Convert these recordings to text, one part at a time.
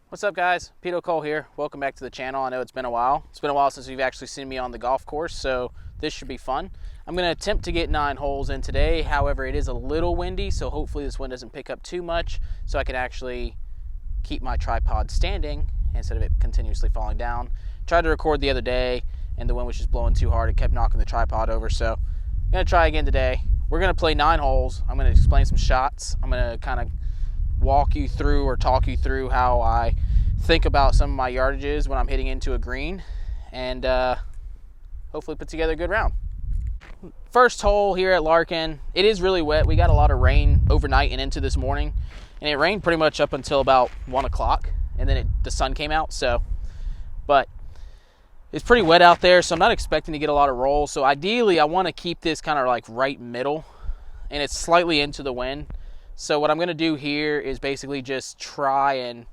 What's up, guys? Peter Cole here. Welcome back to the channel. I know it's been a while. It's been a while since you've actually seen me on the golf course, so this should be fun. I'm going to attempt to get 9 holes in today. However, it is a little windy, so hopefully this wind doesn't pick up too much so I can actually keep my tripod standing instead of it continuously falling down. Tried to record the other day, and the wind was just blowing too hard. It kept knocking the tripod over, so I'm going to try again today. We're going to play 9 holes. I'm going to explain some shots. I'm going to kind of walk you through or talk you through how I think about some of my yardages when I'm hitting into a green, and hopefully put together a good round. First hole here at Larkin. It is really wet. We got a lot of rain overnight and into this morning, and it rained pretty much up until about 1 o'clock, and then the sun came out. But it's pretty wet out there, so I'm not expecting to get a lot of rolls. So ideally I want to keep this kind of like right middle, and it's slightly into the wind. So what I'm going to do here is basically just try and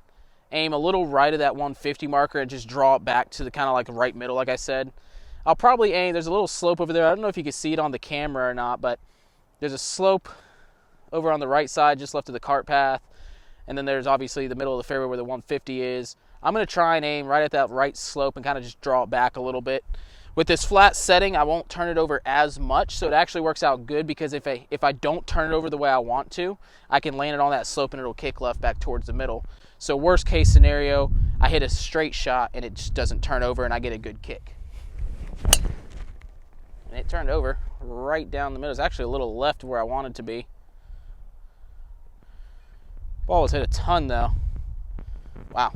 aim a little right of that 150 marker and just draw it back to the kind of like right middle, like I said. I'll probably aim, there's a little slope over there. I don't know if you can see it on the camera or not, but there's a slope over on the right side just left of the cart path. And then there's obviously the middle of the fairway where the 150 is. I'm going to try and aim right at that right slope and kind of just draw it back a little bit. With this flat setting, I won't turn it over as much, so it actually works out good because if I don't turn it over the way I want to, I can land it on that slope and it'll kick left back towards the middle. So worst case scenario, I hit a straight shot and it just doesn't turn over and I get a good kick. And it turned over right down the middle. It's actually a little left of where I wanted to be. Ball was hit a ton though. Wow.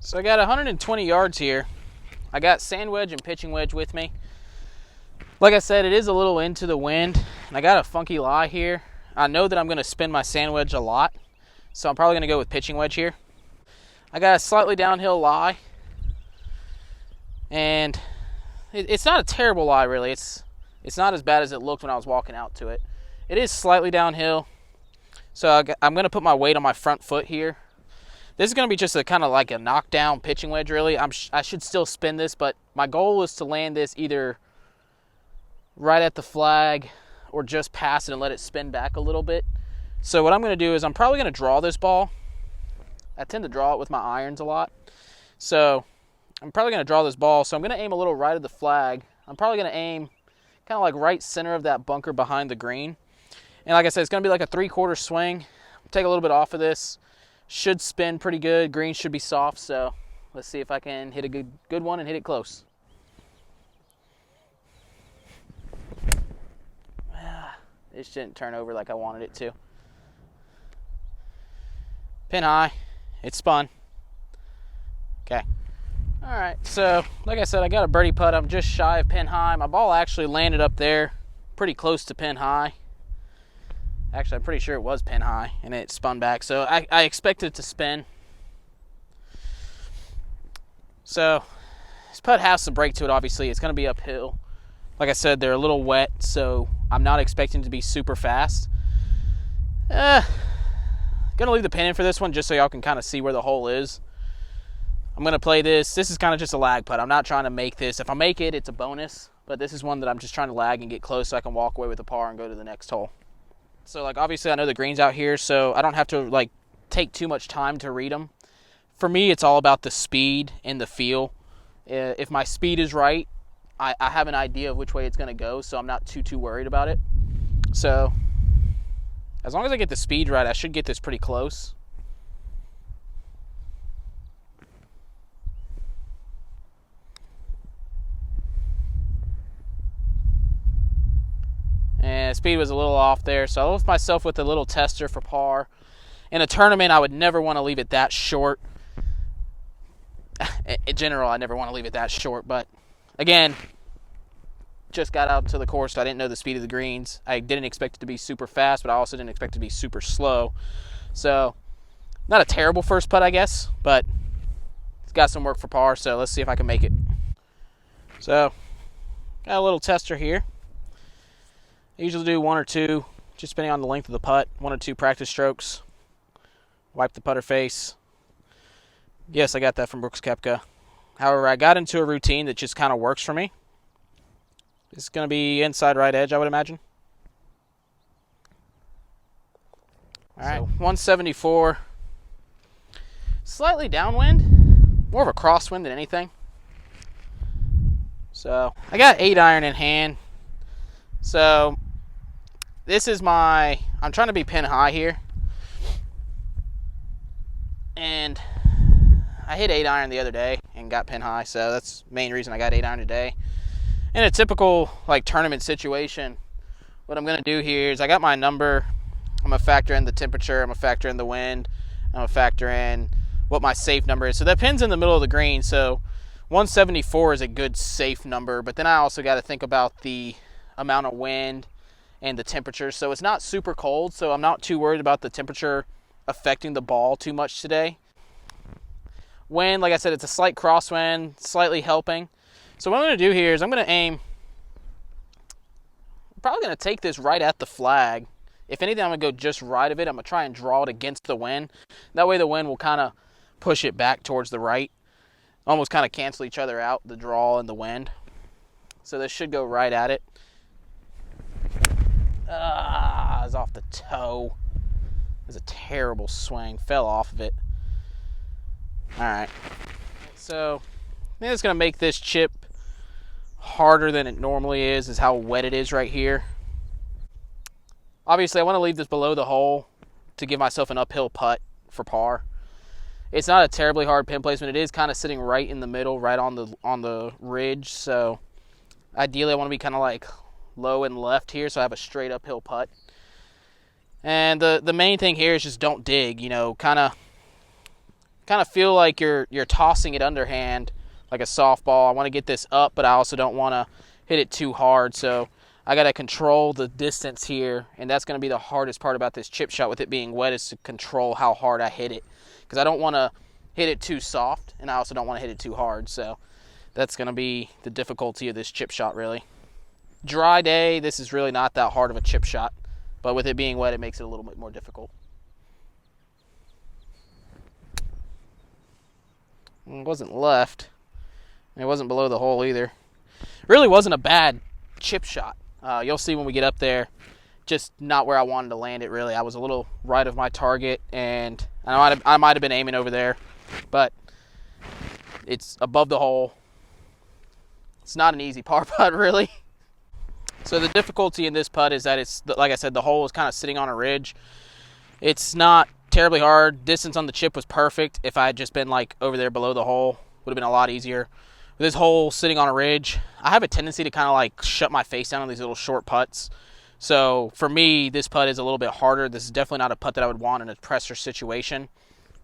So I got 120 yards here. I got sand wedge and pitching wedge with me. Like I said, it is a little into the wind, and I got a funky lie here. I know that I'm going to spin my sand wedge a lot, so I'm probably going to go with pitching wedge here. I got a slightly downhill lie, and it's not a terrible lie, really. It's not as bad as it looked when I was walking out to it. It is slightly downhill, so I'm going to put my weight on my front foot here. This is going to be just a kind of like a knockdown pitching wedge, really. I should still spin this, but my goal is to land this either right at the flag or just pass it and let it spin back a little bit. So what I'm going to do is I'm probably going to draw this ball. I tend to draw it with my irons a lot. So I'm probably going to draw this ball. So I'm going to aim a little right of the flag. I'm probably going to aim kind of like right center of that bunker behind the green. And like I said, it's going to be like a 3/4 swing. Take a little bit off of this. Should spin pretty good. Green should be soft, so let's see if I can hit a good one and hit it close. This didn't turn over like I wanted it to. Pin high. It spun. Okay. All right, so like I said, I got a birdie putt. I'm just shy of pin high. My ball actually landed up there pretty close to pin high. Actually, I'm pretty sure it was pin high, and it spun back. So I expected it to spin. So this putt has some break to it, obviously. It's going to be uphill. Like I said, they're a little wet, so I'm not expecting it to be super fast. Going to leave the pin in for this one just so y'all can kind of see where the hole is. I'm going to play this. This is kind of just a lag putt. I'm not trying to make this. If I make it, it's a bonus. But this is one that I'm just trying to lag and get close so I can walk away with a par and go to the next hole. So, like, obviously I know the green's out here, so I don't have to, like, take too much time to read them. For me, it's all about the speed and the feel. If my speed is right, I have an idea of which way it's going to go, so I'm not too worried about it. So, as long as I get the speed right, I should get this pretty close. And speed was a little off there, so I left myself with a little tester for par. In a tournament, I would never want to leave it that short. In general, I never want to leave it that short, but again, just got out to the course, so I didn't know the speed of the greens. I didn't expect it to be super fast, but I also didn't expect it to be super slow. So, not a terrible first putt, I guess, but it's got some work for par, so let's see if I can make it. So, got a little tester here. I usually do 1 or 2, just depending on the length of the putt, 1 or 2 practice strokes. Wipe the putter face. Yes, I got that from Brooks Koepka. However, I got into a routine that just kind of works for me. It's going to be inside right edge, I would imagine. All right, 174. slightly downwind, more of a crosswind than anything. So I got 8-iron in hand. So this is I'm trying to be pin high here. And I hit 8-iron the other day and got pin high, so that's the main reason I got 8-iron today. In a typical like tournament situation, what I'm gonna do here is I got my number. I'm gonna factor in the temperature. I'm gonna factor in the wind. I'm gonna factor in what my safe number is. So that pin's in the middle of the green, so 174 is a good safe number. But then I also got to think about the amount of wind and the temperature. So it's not super cold, so I'm not too worried about the temperature affecting the ball too much today. Wind, like I said, it's a slight crosswind, slightly helping. So what I'm going to do here is I'm going to aim. I'm probably going to take this right at the flag. If anything, I'm going to go just right of it. I'm going to try and draw it against the wind. That way the wind will kind of push it back towards the right. Almost kind of cancel each other out, the draw and the wind. So this should go right at it. It's off the toe. It was a terrible swing. Fell off of it. Alright. So I think it's going to make this chip harder than it normally is how wet it is right here. Obviously, I want to leave this below the hole to give myself an uphill putt for par. It's not a terribly hard pin placement. It is kind of sitting right in the middle, right on the ridge. So ideally, I want to be kind of like low and left here, so I have a straight uphill putt. And the main thing here is just don't dig. You know, kind of feel like you're tossing it underhand like a softball. I want to get this up, but I also don't want to hit it too hard. So I got to control the distance here, and that's going to be the hardest part about this chip shot with it being wet, is to control how hard I hit it. Because I don't want to hit it too soft, and I also don't want to hit it too hard. So that's going to be the difficulty of this chip shot, really. Dry day, this is really not that hard of a chip shot. But with it being wet, it makes it a little bit more difficult. It wasn't left. It wasn't below the hole either. It really wasn't a bad chip shot. You'll see when we get up there. Just not where I wanted to land it, really. I was a little right of my target, and I might have been aiming over there, but it's above the hole. It's not an easy par putt, really. So the difficulty in this putt is that it's, like I said, the hole is kind of sitting on a ridge. It's not terribly hard. Distance on the chip was perfect. If I had just been like over there below the hole, would have been a lot easier. With this hole sitting on a ridge, I have a tendency to kind of like shut my face down on these little short putts. So for me, this putt is a little bit harder. This is definitely not a putt that I would want in a pressure situation.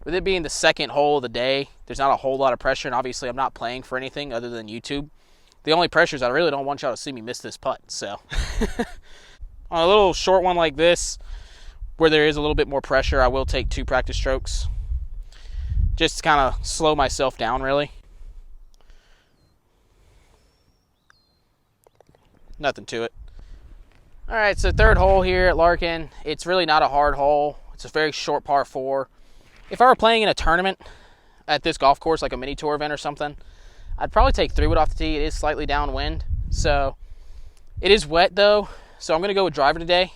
With it being the second hole of the day, there's not a whole lot of pressure, and obviously I'm not playing for anything other than YouTube. The only pressure is I really don't want y'all to see me miss this putt. So on a little short one like this, where there is a little bit more pressure, I will take 2 practice strokes. Just to kind of slow myself down, really. Nothing to it. All right, so third hole here at Larkin. It's really not a hard hole. It's a very short par 4. If I were playing in a tournament at this golf course, like a mini tour event or something, I'd probably take 3-wood off the tee. It is slightly downwind, so it is wet though. So I'm gonna go with driver today.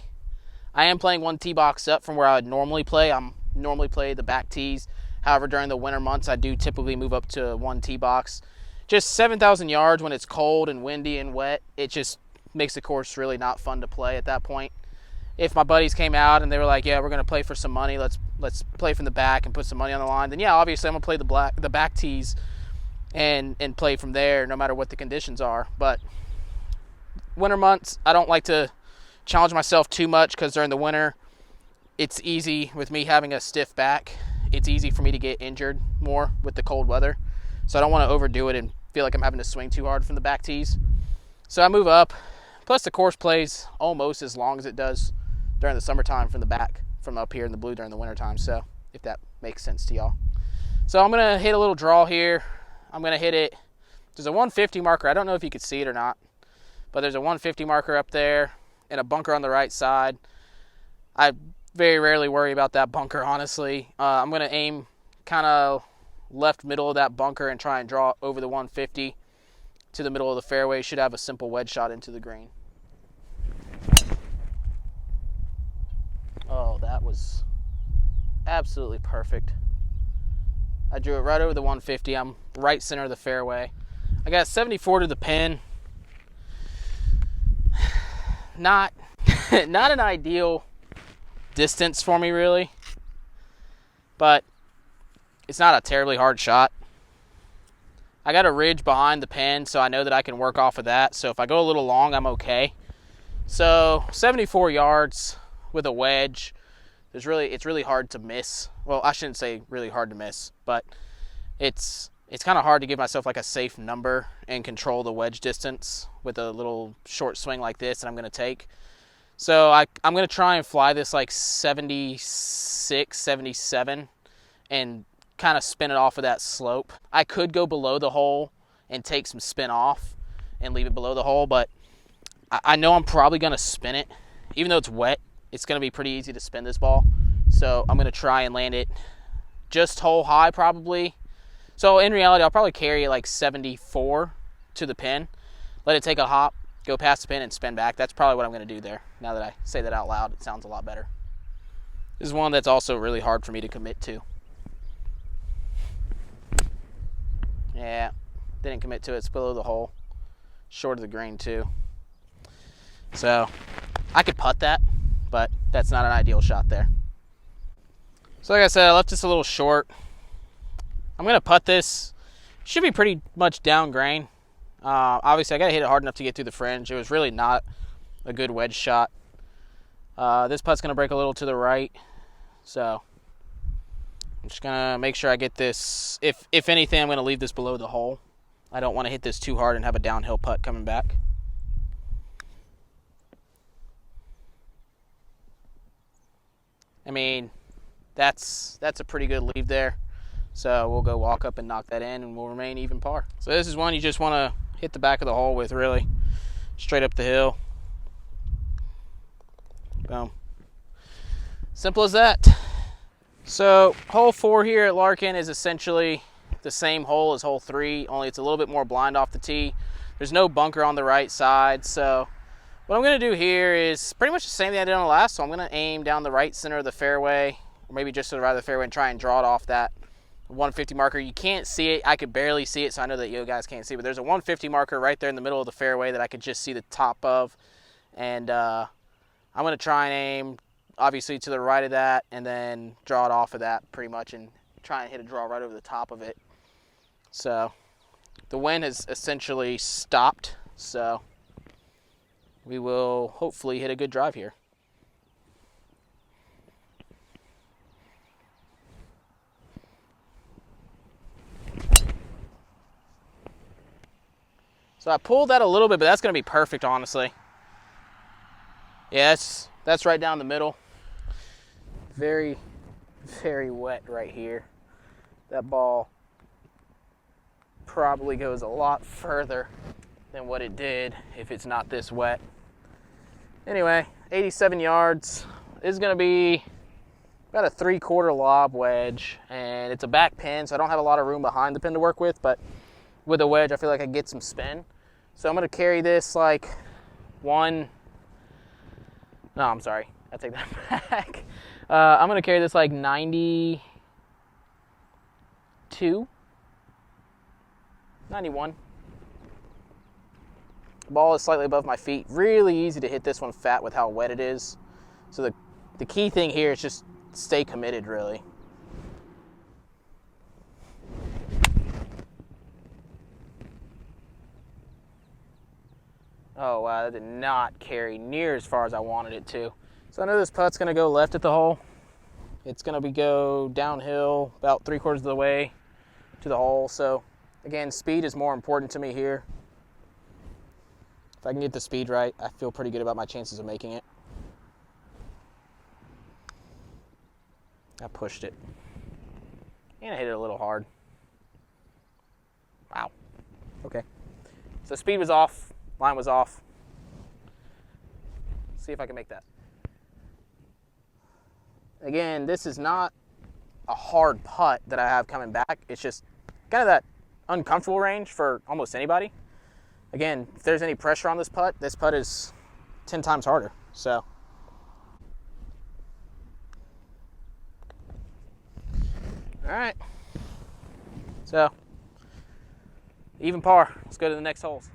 I am playing 1 tee box up from where I would normally play. I'm normally play the back tees. However, during the winter months, I do typically move up to 1 tee box. Just 7,000 yards when it's cold and windy and wet. It just makes the course really not fun to play at that point. If my buddies came out and they were like, yeah, we're going to play for some money, let's play from the back and put some money on the line, then yeah, obviously I'm going to play the back tees and play from there no matter what the conditions are. But winter months, I don't like to challenge myself too much, because during the winter, it's easy with me having a stiff back. It's easy for me to get injured more with the cold weather. So I don't want to overdo it and feel like I'm having to swing too hard from the back tees. So I move up. Plus the course plays almost as long as it does during the summertime from the back, from up here in the blue during the wintertime. So if that makes sense to y'all. So I'm going to hit a little draw here. I'm going to hit it. There's a 150 marker. I don't know if you could see it or not, but there's a 150 marker up there and a bunker on the right side. I very rarely worry about that bunker, honestly. I'm going to aim kind of left middle of that bunker and try and draw over the 150 to the middle of the fairway. Should have a simple wedge shot into the green. Oh, that was absolutely perfect. I drew it right over the 150. I'm right center of the fairway. I got 74 to the pin. Not not an ideal distance for me really, but it's not a terribly hard shot. I got a ridge behind the pin, so I know that I can work off of that. So if I go a little long, I'm okay. So 74 yards with a wedge. It's really hard to miss. Well, I shouldn't say really hard to miss, but it's kind of hard to give myself like a safe number and control the wedge distance with a little short swing like this that I'm going to take. So I'm going to try and fly this like 76, 77 and kind of spin it off of that slope. I could go below the hole and take some spin off and leave it below the hole, but I know I'm probably going to spin it. Even though it's wet, it's going to be pretty easy to spin this ball. So I'm going to try and land it just hole high probably. So in reality, I'll probably carry it like 74 to the pin, let it take a hop, go past the pin and spin back. That's probably what I'm going to do there. Now that I say that out loud, it sounds a lot better. This is one that's also really hard for me to commit to. Yeah, didn't commit to it. It's below the hole, short of the green too. So I could putt that, but that's not an ideal shot there. So like I said, I left this a little short. I'm going to putt this. Should be pretty much down grain. Obviously, I got to hit it hard enough to get through the fringe. It was really not a good wedge shot. This putt's going to break a little to the right. So I'm just going to make sure I get this. If anything, I'm going to leave this below the hole. I don't want to hit this too hard and have a downhill putt coming back. I mean, that's a pretty good leave there. So we'll go walk up and knock that in, and we'll remain even par. So this is one you just want to hit the back of the hole with, really. Straight up the hill. Boom. Simple as that. So hole 4 here at Larkin is essentially the same hole as hole 3, only it's a little bit more blind off the tee. There's no bunker on the right side, so what I'm going to do here is pretty much the same thing I did on the last. So I'm going to aim down the right center of the fairway, or maybe just to the right of the fairway, and try and draw it off that 150 marker. You can't see it. I could barely see it, so I know that you guys can't see, but there's a 150 marker right there in the middle of the fairway that I could just see the top of. And I'm going to try and aim, obviously, to the right of that, and then draw it off of that pretty much, and try and hit a draw right over the top of it. So the wind has essentially stopped, so we will hopefully hit a good drive here. So I pulled that a little bit, but that's going to be perfect, honestly. Yeah, that's right down the middle. Very, very wet right here. That ball probably goes a lot further than what it did if it's not this wet. Anyway, 87 yards. This is going to be about a 3/4 lob wedge, and it's a back pin, so I don't have a lot of room behind the pin to work with, but with a wedge, I feel like I can get some spin. So I'm going to carry this like I take that back. I'm going to carry this like 92, 91. The ball is slightly above my feet. Really easy to hit this one fat with how wet it is. So the key thing here is just stay committed, really. Oh, wow, that did not carry near as far as I wanted it to. So I know this putt's going to go left at the hole. It's going to go downhill about 3/4 of the way to the hole. So, again, speed is more important to me here. If I can get the speed right, I feel pretty good about my chances of making it. I pushed it. And I hit it a little hard. Wow. Okay. So speed was off. Line was off. See if I can make that. Again, this is not a hard putt that I have coming back. It's just kind of that uncomfortable range for almost anybody. Again, if there's any pressure on this putt is 10 times harder. So, all right. So, even par. Let's go to the next holes.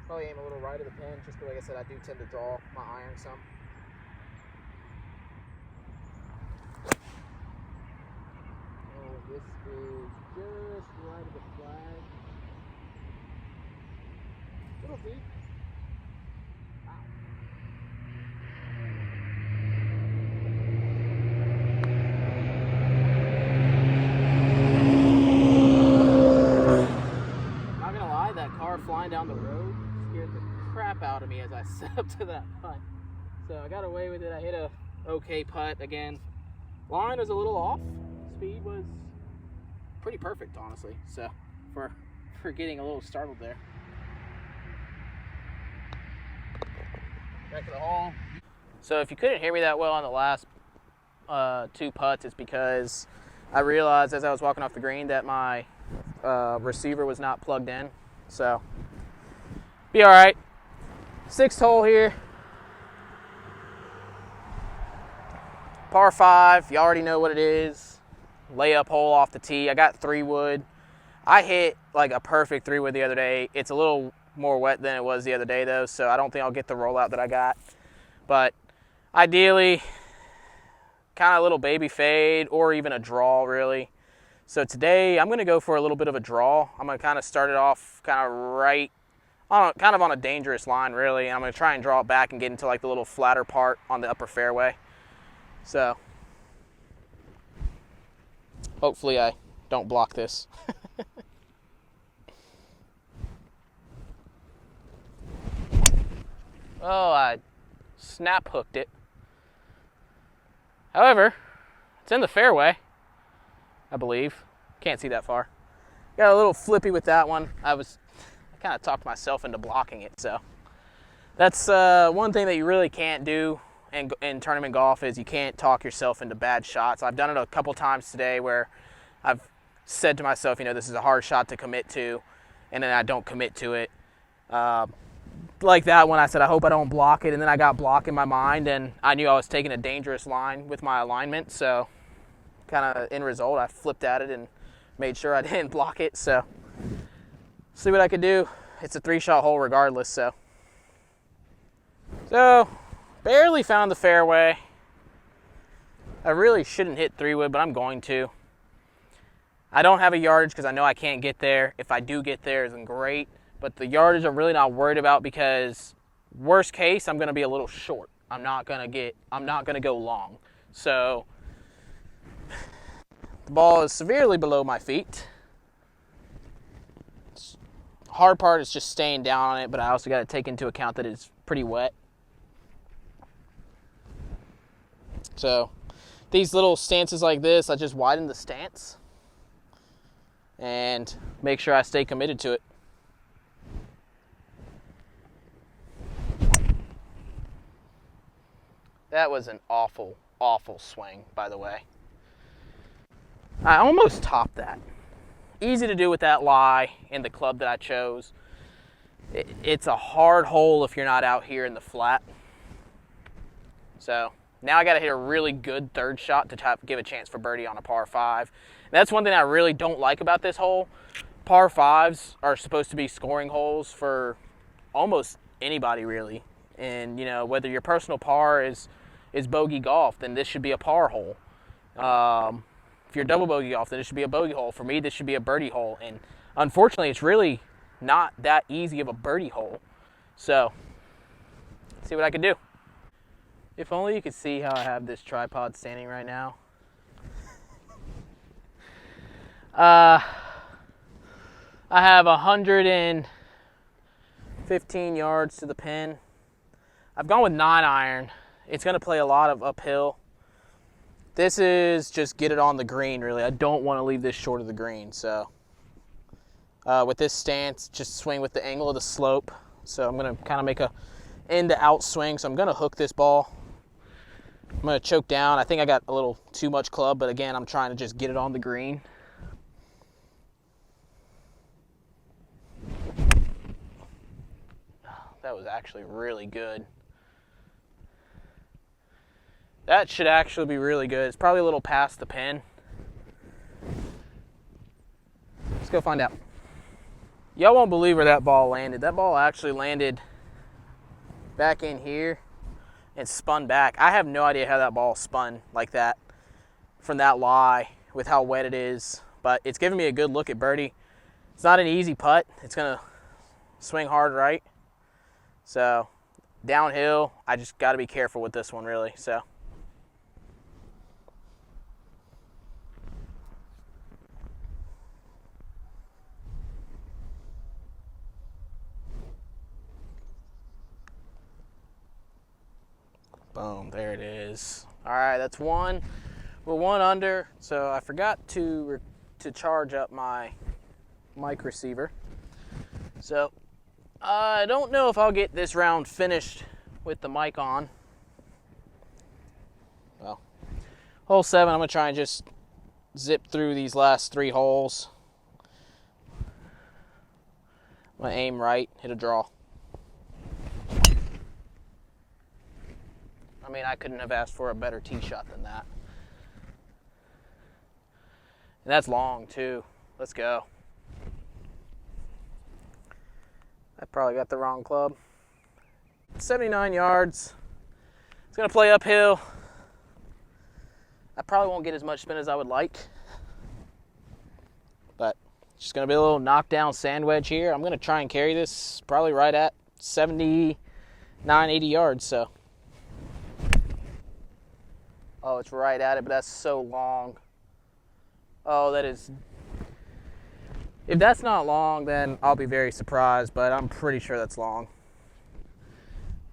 Probably aim a little right of the pin, just because, like I said, I do tend to draw my iron some. Oh, this is just right of the flag. A little deep. Wow. Not gonna lie, that car flying down the road scared the crap out of me as I set up to that putt. So I got away with it. I hit a okay putt again. Line was a little off. Speed was pretty perfect, honestly. So for getting a little startled there. Back to the hole. So if you couldn't hear me that well on the last two putts, it's because I realized as I was walking off the green that my receiver was not plugged in. So be all right. Sixth hole here. Par 5, you already know what it is. Layup hole off the tee. I got 3-wood. I hit like a perfect 3-wood the other day. It's a little more wet than it was the other day though, so I don't think I'll get the rollout that I got. But ideally, kind of a little baby fade or even a draw really. So today I'm gonna go for a little bit of a draw. I'm gonna kind of start it off kind of right, kind of on a dangerous line really. And I'm gonna try and draw it back and get into like the little flatter part on the upper fairway. So hopefully I don't block this. Oh, I snap hooked it. However, it's in the fairway, I believe. Can't see that far. Got a little flippy with that one. I kind of talked myself into blocking it. So that's one thing that you really can't do in tournament golf is you can't talk yourself into bad shots. I've done it a couple times today where I've said to myself, you know, this is a hard shot to commit to, and then I don't commit to it. Like that one, I said, I hope I don't block it, and then I got block in my mind, and I knew I was taking a dangerous line with my alignment, so kind of in result, I flipped at it and made sure I didn't block it, so see what I could do. It's a 3-shot hole regardless, so barely found the fairway. I really shouldn't hit 3-wood, but I'm going to. I don't have a yardage because I know I can't get there. If I do get there, then great. But the yardage I'm really not worried about because worst case, I'm going to be a little short. I'm not going to go long. So the ball is severely below my feet. The hard part is just staying down on it, but I also got to take into account that it's pretty wet. So these little stances like this, I just widen the stance and make sure I stay committed to it. That was an awful, awful swing, by the way. I almost topped that. Easy to do with that lie in the club that I chose. It's a hard hole if you're not out here in the flat. So now I got to hit a really good third shot to give a chance for birdie on a par 5. And that's one thing I really don't like about this hole. Par 5s are supposed to be scoring holes for almost anybody, really. And, you know, whether your personal par is bogey golf, then this should be a par hole. If you're double bogey golf, then it should be a bogey hole. For me, this should be a birdie hole. And unfortunately, it's really not that easy of a birdie hole. So, let's see what I can do. If only you could see how I have this tripod standing right now. I have 115 yards to the pin. I've gone with 9-iron. It's going to play a lot of uphill. This is just get it on the green, really. I don't want to leave this short of the green. So with this stance, just swing with the angle of the slope. So I'm going to kind of make a in to out swing. So I'm going to hook this ball. I'm going to choke down. I think I got a little too much club, but again, I'm trying to just get it on the green. That was actually really good. That should actually be really good. It's probably a little past the pin. Let's go find out. Y'all won't believe where that ball landed. That ball actually landed back in here and spun back. I have no idea how that ball spun like that from that lie with how wet it is, but it's giving me a good look at birdie. It's not an easy putt. It's gonna swing hard right. So downhill, I just gotta be careful with this one really, so. Boom, there it is. All right, that's one. We're one under, so I forgot to charge up my mic receiver. So I don't know if I'll get this round finished with the mic on. Well, hole 7, I'm gonna try and just zip through these last 3 holes. I'm gonna aim right, hit a draw. I mean, I couldn't have asked for a better tee shot than that. And that's long too. Let's go. I probably got the wrong club. 79 yards. It's gonna play uphill. I probably won't get as much spin as I would like, but it's just gonna be a little knockdown sand wedge here. I'm gonna try and carry this probably right at 79, 80 yards, so. Oh, it's right at it, but that's so long. Oh, that is... If that's not long, then I'll be very surprised, but I'm pretty sure that's long.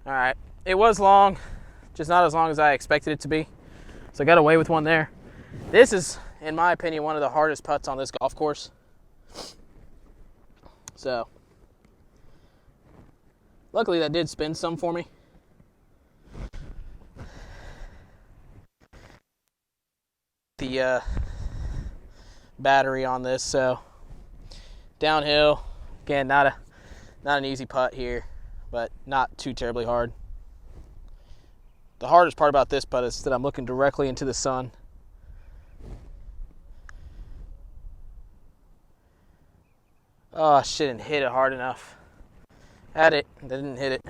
All right, it was long, just not as long as I expected it to be. So I got away with one there. This is, in my opinion, one of the hardest putts on this golf course. So, luckily that did spin some for me. The battery on this, so downhill again, not an easy putt here, but not too terribly hard. The hardest part about this putt is that I'm looking directly into the sun. Oh, I shouldn't hit it hard enough. Had it, didn't hit it.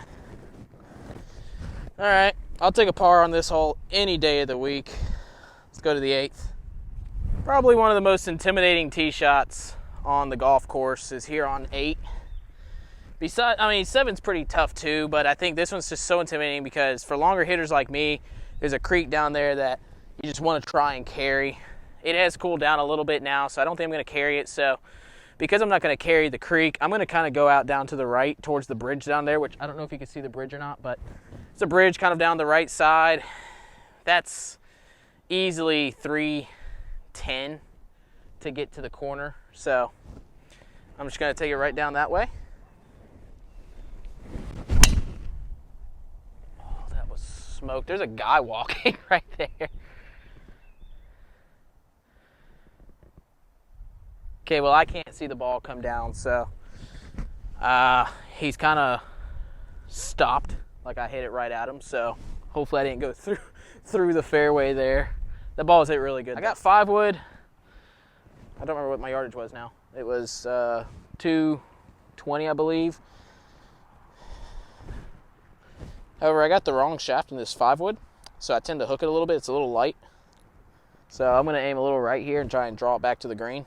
All right, I'll take a par on this hole any day of the week. Let's go to the 8th. Probably one of the most intimidating tee shots on the golf course is here on 8. Besides, I mean, 7's pretty tough too, but I think this one's just so intimidating because for longer hitters like me, there's a creek down there that you just want to try and carry. It has cooled down a little bit now, so I don't think I'm going to carry it. So because I'm not going to carry the creek, I'm going to kind of go out down to the right towards the bridge down there, which I don't know if you can see the bridge or not, but it's a bridge kind of down the right side. That's easily 310 to get to the corner, so I'm just going to take it right down that way. Oh, that was smoke. There's a guy walking right there. Okay, well, I can't see the ball come down, so he's kind of stopped, like I hit it right at him, so hopefully I didn't go through the fairway there. That ball was hit really good. I got 5 wood. I don't remember what my yardage was now. It was 220, I believe. However, I got the wrong shaft in this 5 wood, so I tend to hook it a little bit. It's a little light. So I'm going to aim a little right here and try and draw it back to the green.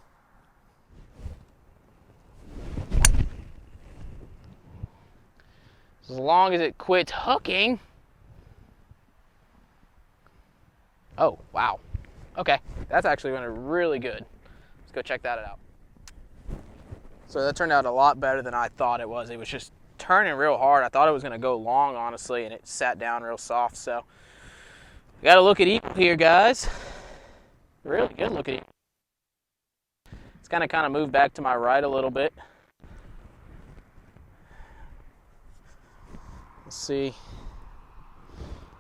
As long as it quits hooking. Oh, wow. Okay, that's actually went really good. Let's go check that out. So that turned out a lot better than I thought it was. It was just turning real hard. I thought it was going to go long, honestly, and it sat down real soft. So we got to look at eagle here, guys. Really good look at eagle. It's kind of moved back to my right a little bit. Let's see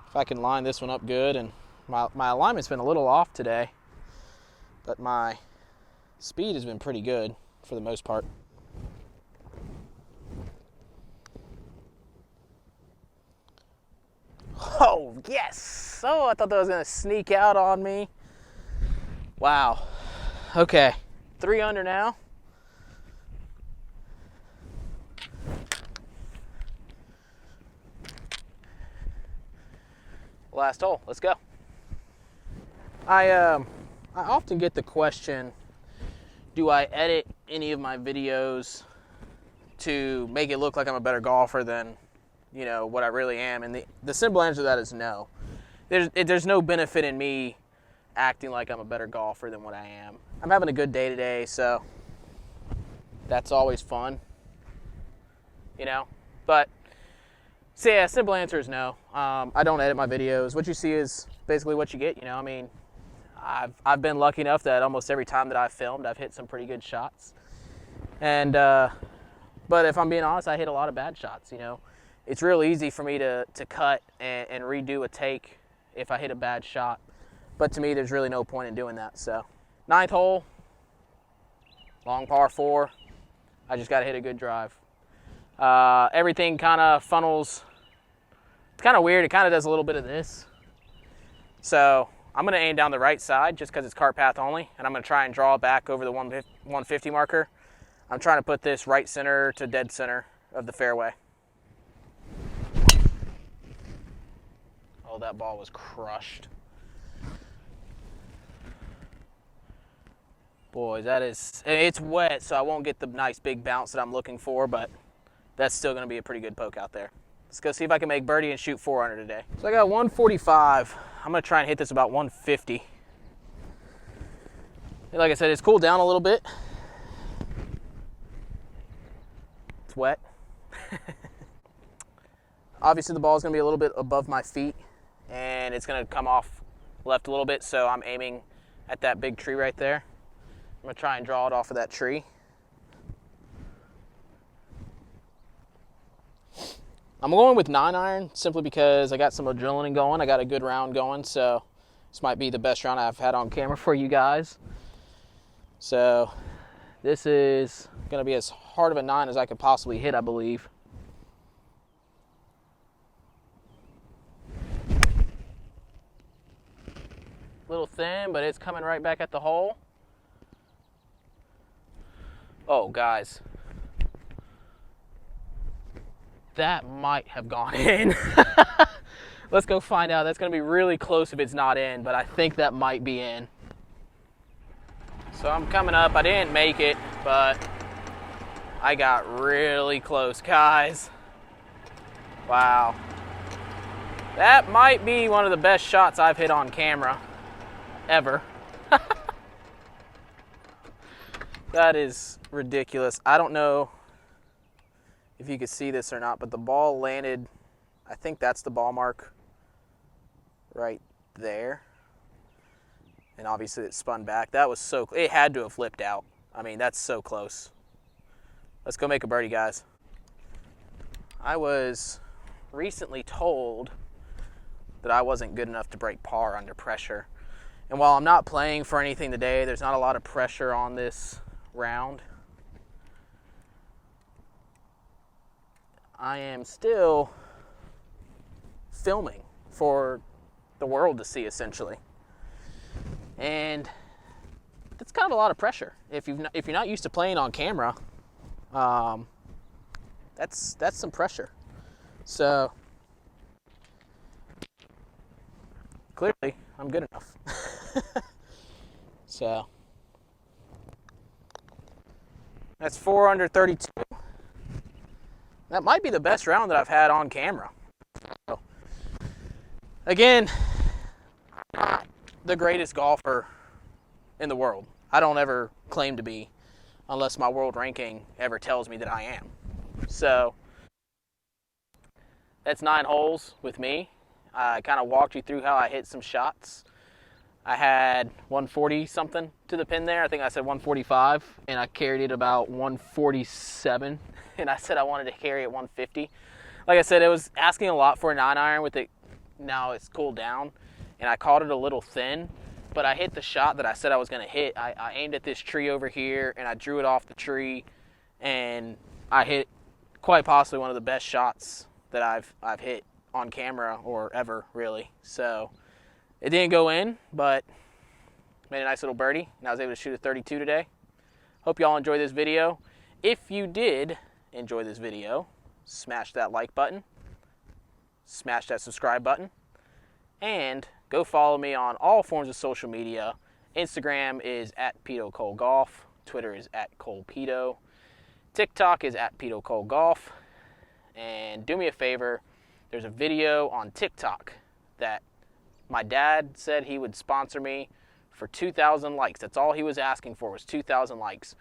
if I can line this one up good. And my alignment's been a little off today, but my speed has been pretty good for the most part. Oh, yes! Oh, I thought that was going to sneak out on me. Wow. Okay, 3 under now. Last hole. Let's go. I often get the question, do I edit any of my videos to make it look like I'm a better golfer than, you know, what I really am? And the simple answer to that is no. There's no benefit in me acting like I'm a better golfer than what I am. I'm having a good day today, so that's always fun, you know? But, so yeah, simple answer is no. I don't edit my videos. What you see is basically what you get, you know? I mean, I've been lucky enough that almost every time that I've filmed, I've hit some pretty good shots. And, but if I'm being honest, I hit a lot of bad shots, you know? It's real easy for me to cut and redo a take if I hit a bad shot. But to me, there's really no point in doing that. So, 9th hole, long par 4. I just got to hit a good drive. Everything kind of funnels. It's kind of weird. It kind of does a little bit of this. So, I'm going to aim down the right side just because it's cart path only. And I'm going to try and draw back over the 150 marker. I'm trying to put this right center to dead center of the fairway. Oh, that ball was crushed. Boy, it's wet, so I won't get the nice big bounce that I'm looking for, but that's still going to be a pretty good poke out there. Let's go see if I can make birdie and shoot 4 under today. So I got 145. I'm going to try and hit this about 150. Like I said, it's cooled down a little bit. It's wet. Obviously, the ball is going to be a little bit above my feet, and it's going to come off left a little bit, so I'm aiming at that big tree right there. I'm going to try and draw it off of that tree. I'm going with 9-iron simply because I got some adrenaline going. I got a good round going, so this might be the best round I've had on camera for you guys. So this is going to be as hard of a 9 as I could possibly hit, I believe. A little thin, but it's coming right back at the hole. Oh, guys. That might have gone in. Let's go find out. That's going to be really close if it's not in, but I think that might be in. So I'm coming up. I didn't make it, but I got really close, guys. Wow. That might be one of the best shots I've hit on camera ever. That is ridiculous. I don't know if you could see this or not, but the ball landed, I think that's the ball mark right there. And obviously it spun back. That was so, it had to have flipped out. I mean, that's so close. Let's go make a birdie, guys. I was recently told that I wasn't good enough to break par under pressure. And while I'm not playing for anything today, there's not a lot of pressure on this round. I am still filming for the world to see, essentially. And that's kind of a lot of pressure. If you're not used to playing on camera, that's some pressure. So clearly, I'm good enough. So that's 4 under 32. That might be the best round that I've had on camera. So, again, not the greatest golfer in the world. I don't ever claim to be, unless my world ranking ever tells me that I am. So that's 9 holes with me. I kind of walked you through how I hit some shots. I had 140 something to the pin there. I think I said 145, and I carried it about 147. And I said I wanted to carry it 150. Like I said, it was asking a lot for a 9-iron with it. Now it's cooled down, and I caught it a little thin, but I hit the shot that I said I was going to hit. I aimed at this tree over here, and I drew it off the tree, and I hit quite possibly one of the best shots that I've hit on camera or ever, really. So it didn't go in, but made a nice little birdie, and I was able to shoot a 32 today. Hope y'all enjoyed this video. If you did enjoy this video, smash that like button, smash that subscribe button, And go follow me on all forms of social media. Instagram is @PetoColeGolf. Twitter is @ColePeto. TikTok is @PetoColeGolf. And do me a favor, there's a video on TikTok that my dad said he would sponsor me for 2,000 likes. That's all he was asking for, was 2,000 likes.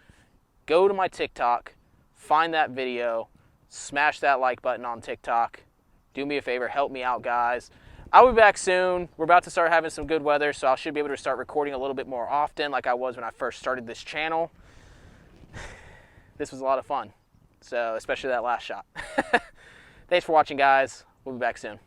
Go to my TikTok, find that video, smash that like button on TikTok. Do me a favor, help me out, guys. I'll be back soon. We're about to start having some good weather, so I should be able to start recording a little bit more often like I was when I first started this channel. This was a lot of fun, so especially that last shot. Thanks for watching, guys. We'll be back soon.